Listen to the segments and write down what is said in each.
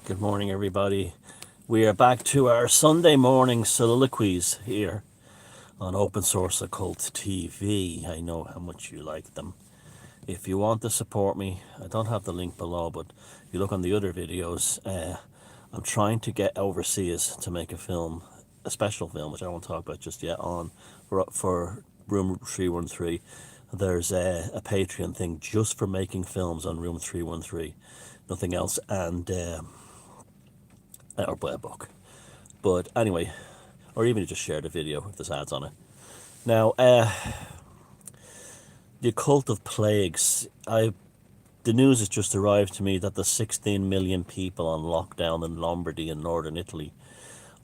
Good morning, everybody. We are back to our Sunday morning soliloquies here on Open Source Occult TV. I know how much you like them. If you want to support me, I don't have the link below, but if you look on the other videos, I'm trying to get overseas to make a film, a special film, which I won't talk about just yet, for Room 313. There's a Patreon thing just for making films on Room 313, nothing else, and or buy a book. But anyway, or even just share the video if there's ads on it. Now, the Occult of Plagues. The news has just arrived to me that the 16 million people on lockdown in Lombardy and northern Italy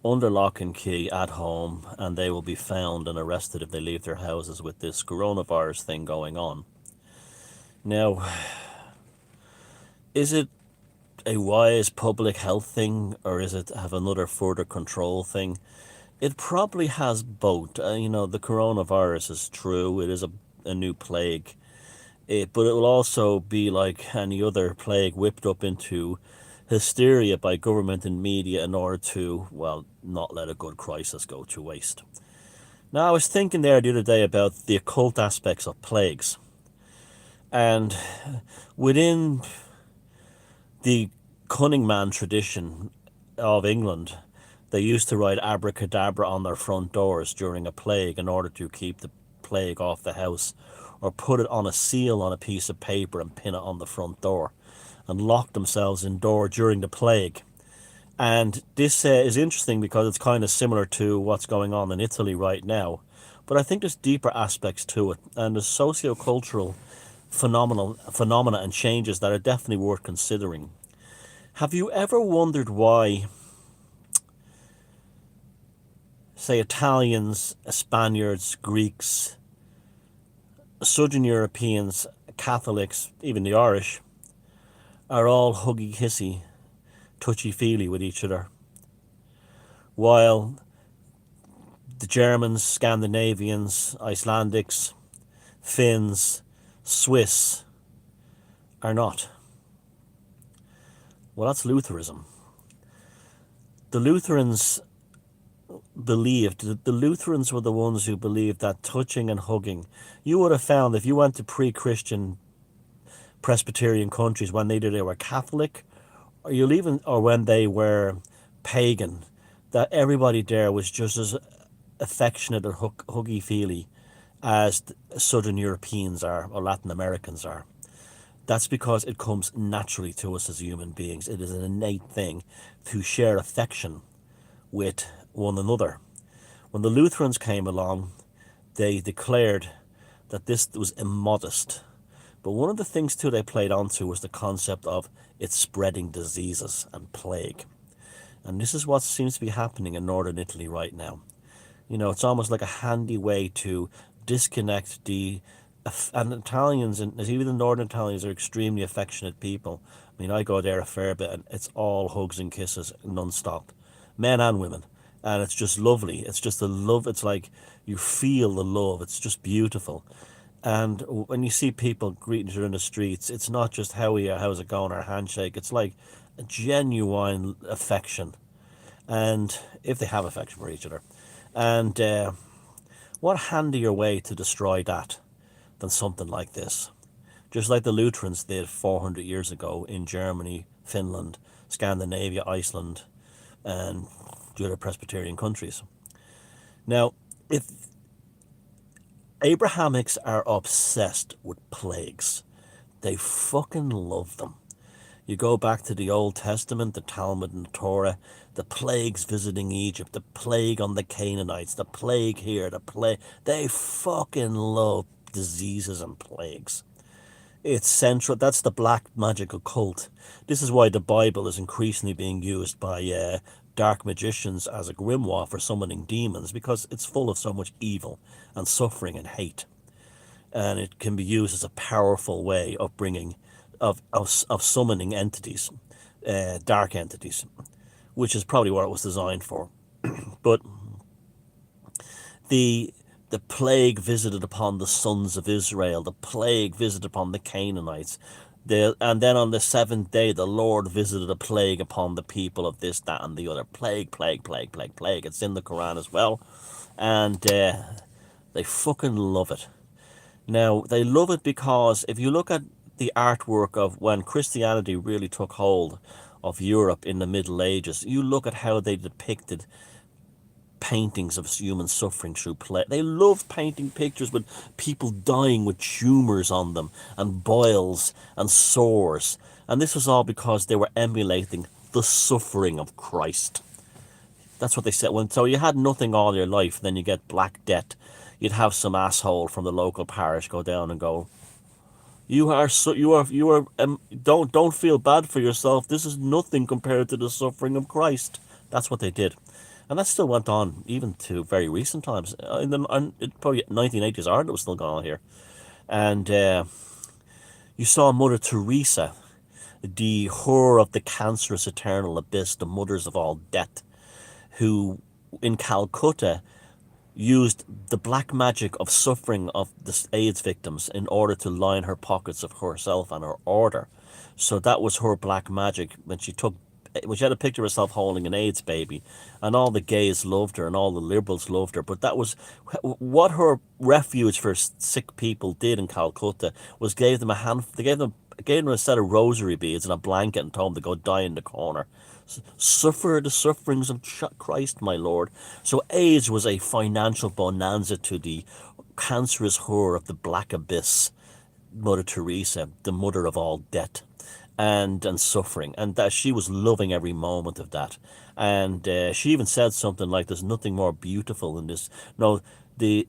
under lock and key at home, and they will be found and arrested if they leave their houses with this coronavirus thing going on. Now, is it a wise public health thing, or is it have another further control thing? It probably has both. The coronavirus is true. It is a new plague. But it will also be like any other plague, whipped up into hysteria by government and media in order to, well, not let a good crisis go to waste. Now, I was thinking there the other day about the occult aspects of plagues. And within the cunning man tradition of England, they used to write abracadabra on their front doors during a plague in order to keep the plague off the house, or put it on a seal on a piece of paper and pin it on the front door, and lock themselves indoor during the plague. And this is interesting because it's kind of similar to what's going on in Italy right now, but I think there's deeper aspects to it, and there's sociocultural phenomena and changes that are definitely worth considering. Have you ever wondered why, say, Italians, Spaniards, Greeks, Southern Europeans, Catholics, even the Irish, are all huggy-kissy, touchy-feely with each other, while the Germans, Scandinavians, Icelandics, Finns, Swiss are not? Well, that's Lutheranism. The Lutherans were the ones who believed that touching and hugging, you would have found if you went to pre-Christian Presbyterian countries when either they were Catholic or when they were pagan, that everybody there was just as affectionate and huggy-feely as Southern Europeans are, or Latin Americans are. That's because it comes naturally to us as human beings. It is an innate thing to share affection with one another. When the Lutherans came along, they declared that this was immodest. But one of the things too they played onto was the concept of it spreading diseases and plague. And this is what seems to be happening in northern Italy right now. It's almost like a handy way to disconnect and Italians, and even the northern Italians, are extremely affectionate people. I mean, I go there a fair bit, and it's all hugs and kisses non-stop, men and women, and it's just lovely. It's just the love. It's like you feel the love. It's just beautiful. And when you see people greeting each other in the streets, it's not just how are you, how's it going, or handshake. It's like a genuine affection, and if they have affection for each other, and what handier way to destroy that than something like this? Just like the Lutherans did 400 years ago in Germany, Finland, Scandinavia, Iceland, and the other Presbyterian countries. Now, if Abrahamics are obsessed with plagues, they fucking love them. You go back to the Old Testament, the Talmud and the Torah, the plagues visiting Egypt, the plague on the Canaanites, the plague here, the plague. They fucking love diseases and plagues. It's central. That's the black magical cult. This is why the Bible is increasingly being used by dark magicians as a grimoire for summoning demons, because it's full of so much evil and suffering and hate. And it can be used as a powerful way of bringing, of summoning entities, dark entities, which is probably what it was designed for. But the plague visited upon the sons of Israel, the plague visited upon the Canaanites, And then on the seventh day, the Lord visited a plague upon the people of this, that, and the other. Plague, plague, plague, plague, plague. It's in the Quran as well. And they fucking love it. Now, they love it because if you look at the artwork of when Christianity really took hold of Europe in the Middle Ages, you look at how they depicted paintings of human suffering through play. They loved painting pictures with people dying with tumours on them and boils and sores. And this was all because they were emulating the suffering of Christ. That's what they said. So you had nothing all your life, then you get Black Death. You'd have some asshole from the local parish go down and go, don't feel bad for yourself. This is nothing compared to the suffering of Christ. That's what they did. And that still went on even to very recent times. Probably 1980s Ireland was still going on here. And you saw Mother Teresa, the horror of the cancerous eternal abyss, the mothers of all death, who in Calcutta used the black magic of suffering of the AIDS victims in order to line her pockets of herself and her order. So that was her black magic when she had a picture of herself holding an AIDS baby, and all the gays loved her and all the liberals loved her. But that was what her refuge for sick people did in Calcutta, was gave them a set of rosary beads and a blanket and told them to go die in the corner. Suffer the sufferings of Christ, my Lord. So AIDS was a financial bonanza to the cancerous horror of the black abyss, Mother Teresa, the mother of all death and suffering, and that she was loving every moment of that. And she even said something like, "There's nothing more beautiful than this." No, the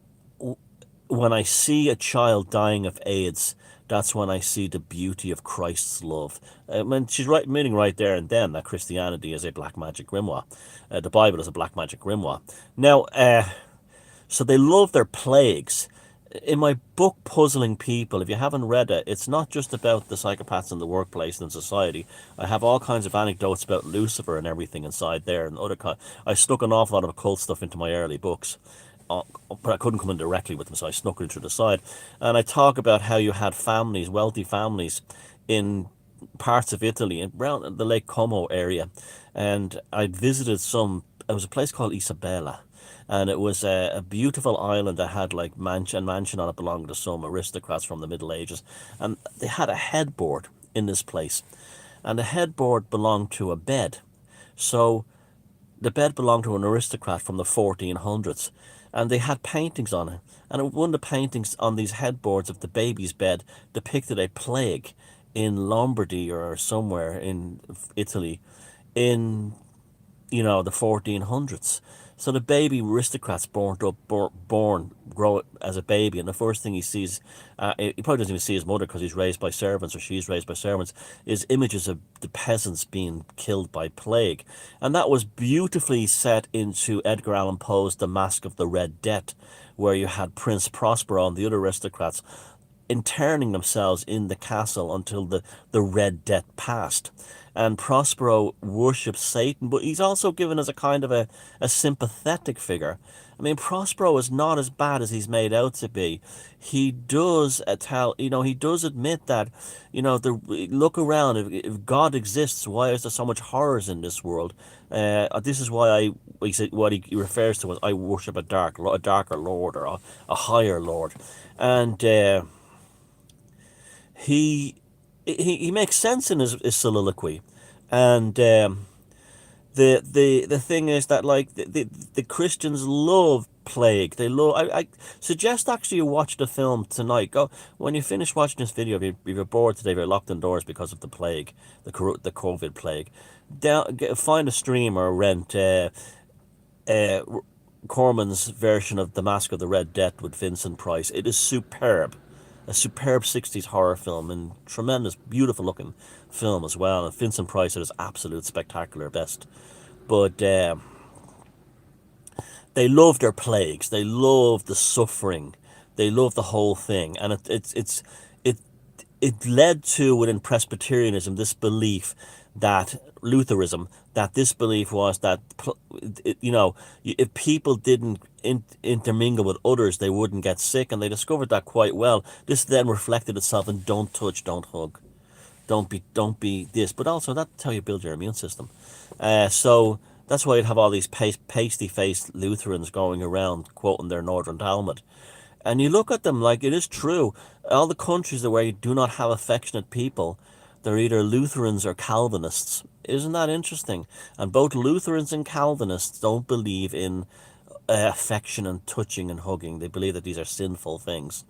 when I see a child dying of AIDS, that's when I see the beauty of Christ's love. She's right, meaning right there and then that Christianity is a black magic grimoire. The Bible is a black magic grimoire. Now, so they love their plagues. In my book, Puzzling People, if you haven't read it, it's not just about the psychopaths in the workplace and society. I have all kinds of anecdotes about Lucifer and everything inside there, and I stuck an awful lot of occult stuff into my early books. But I couldn't come in directly with them, so I snuck it through the side. And I talk about how you had families, wealthy families, in parts of Italy, around the Lake Como area. And I'd visited it was a place called Isabella. And it was a beautiful island that had like mansion on it belonged to some aristocrats from the Middle Ages. And they had a headboard in this place. And the headboard belonged to a bed. So the bed belonged to an aristocrat from the 1400s, and they had paintings on it. And one of the paintings on these headboards of the baby's bed depicted a plague in Lombardy or somewhere in Italy in, the 1400s. So the baby aristocrat's grow as a baby, and the first thing he sees, he probably doesn't even see his mother because he's raised by servants or she's raised by servants, is images of the peasants being killed by plague. And that was beautifully set into Edgar Allan Poe's The Masque of the Red Death, where you had Prince Prospero and the other aristocrats interning themselves in the castle until the Red Death passed. And Prospero worships Satan, but he's also given as a kind of a sympathetic figure. I mean, Prospero is not as bad as he's made out to be. He does he does admit that, look around, if God exists, why is there so much horrors in this world? This is why what he refers to as, I worship a darker lord, or a higher lord. And he makes sense in his soliloquy. And the thing is that, like, the Christians love plague. They love. I suggest actually you watch the film tonight. Go when you finish watching this video. If you're bored today, if you're locked indoors because of the plague, the COVID plague, find a stream or rent Corman's version of The Masque of the Red Death with Vincent Price. It is superb. A superb 60s horror film, and tremendous, beautiful looking film as well. And Vincent Price at his absolute spectacular best. But they love their plagues. They love the suffering. They love the whole thing. And it led to, within Presbyterianism, this belief that Lutheranism, that this belief was that, if people didn't intermingle with others, they wouldn't get sick, and they discovered that quite well. This then reflected itself in don't touch, don't hug. don't be this, but also that's how you build your immune system. So that's why you'd have all these pasty faced Lutherans going around quoting their Northern Talmud. And you look at them, like, it is true. All the countries where you do not have affectionate people, they're either Lutherans or Calvinists. Isn't that interesting? And both Lutherans and Calvinists don't believe in affection and touching and hugging. They believe that these are sinful things,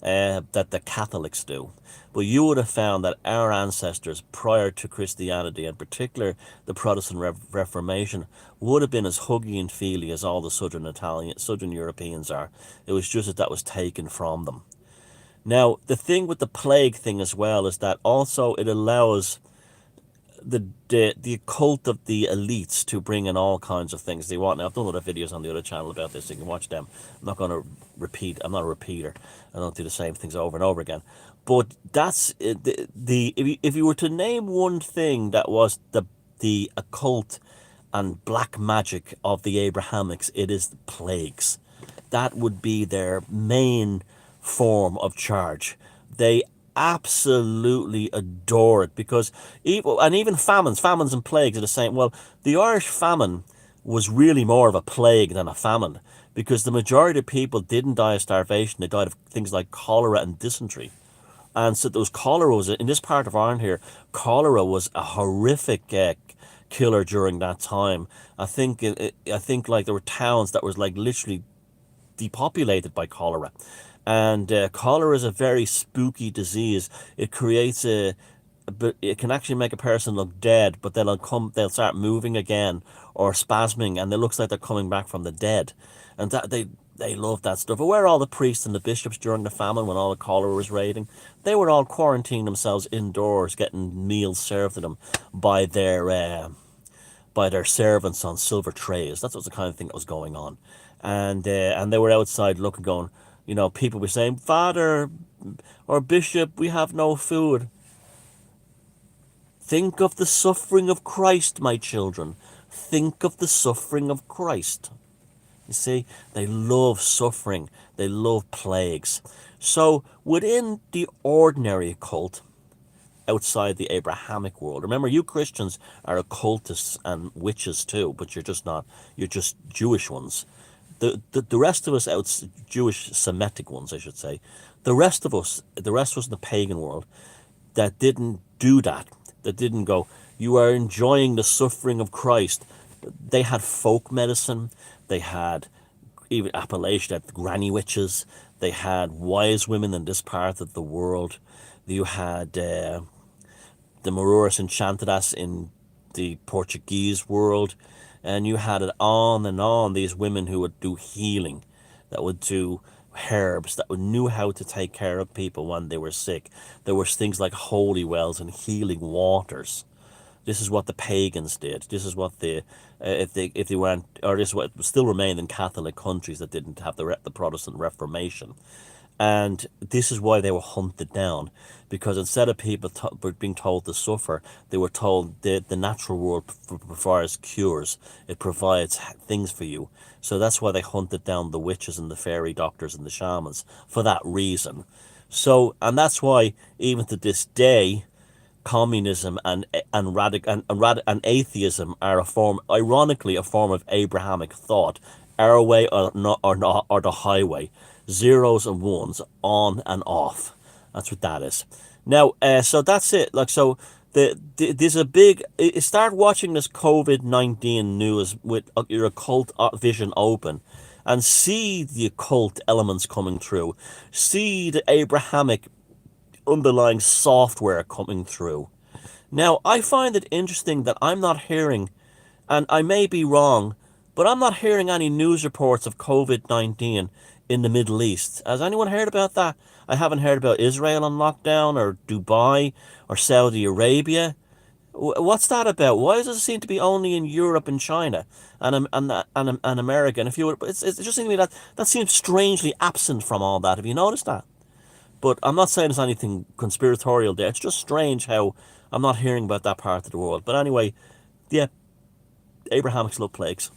that the Catholics do. But you would have found that our ancestors prior to Christianity, in particular the Protestant Reformation, would have been as huggy and feely as all the Southern Europeans are. It was just that was taken from them. Now, the thing with the plague thing as well is that also it allows the cult of the elites to bring in all kinds of things they want. Now, I've done other videos on the other channel about this. You can watch them. I'm not going to repeat. I'm not a repeater. I don't do the same things over and over again. But that's the if you were to name one thing that was the occult and black magic of the Abrahamics, it is the plagues. That would be their main form of charge. They absolutely adore it because even famines and plagues are the same. Well, the Irish famine was really more of a plague than a famine because the majority of people didn't die of starvation. They died of things like cholera and dysentery. And so those cholera was in this part of Ireland here. Cholera was a horrific killer during that time. I think like there were towns that was like literally depopulated by cholera. And cholera is a very spooky disease. It creates but it can actually make a person look dead, but they'll start moving again or spasming, and it looks like they're coming back from the dead. And that they love that stuff. But where all the priests and the bishops during the famine, when all the cholera was raiding, they were all quarantining themselves indoors, getting meals served to them by their servants on silver trays. That was the kind of thing that was going on. And they were outside looking, going, people were saying, "Father or Bishop, we have no food." Think of the suffering of Christ, my children. Think of the suffering of Christ. You see, they love suffering. They love plagues. So within the ordinary occult, outside the Abrahamic world. Remember, you Christians are occultists and witches too, but you're just not. You're just Jewish ones. The rest of us, Jewish Semitic ones, I should say, the rest of us in the pagan world that didn't do that didn't go, you are enjoying the suffering of Christ. They had folk medicine. They had even Appalachia, had granny witches. They had wise women in this part of the world. You had the Maruras Enchantadas in the Portuguese world. And you had it on and on, these women who would do healing, that would do herbs, that knew how to take care of people when they were sick. There was things like holy wells and healing waters. This is what the pagans did. This is what if they weren't, or this is what still remained in Catholic countries that didn't have the Protestant Reformation. And this is why they were hunted down, because instead of people being told to suffer, they were told the natural world provides cures. It provides things for you. So that's why they hunted down the witches and the fairy doctors and the shamans, for that reason. So, and that's why even to this day, communism and atheism are ironically a form of Abrahamic thought. Our way or the highway. Zeros and ones, on and off. That's what that is. Now, so that's it. Like, so there's a big. Start watching this COVID-19 news with your occult vision open, and see the occult elements coming through. See the Abrahamic underlying software coming through. Now, I find it interesting that I'm not hearing, and I may be wrong, but I'm not hearing any news reports of COVID-19 in the Middle East. Has anyone heard about that? I haven't heard about Israel on lockdown, or Dubai, or Saudi Arabia. What's that about? Why does it seem to be only in Europe and China and America? And it just seems to me that seems strangely absent from all that. Have you noticed that? But I'm not saying there's anything conspiratorial there. It's just strange how I'm not hearing about that part of the world. But anyway, yeah, Abrahamics love plagues.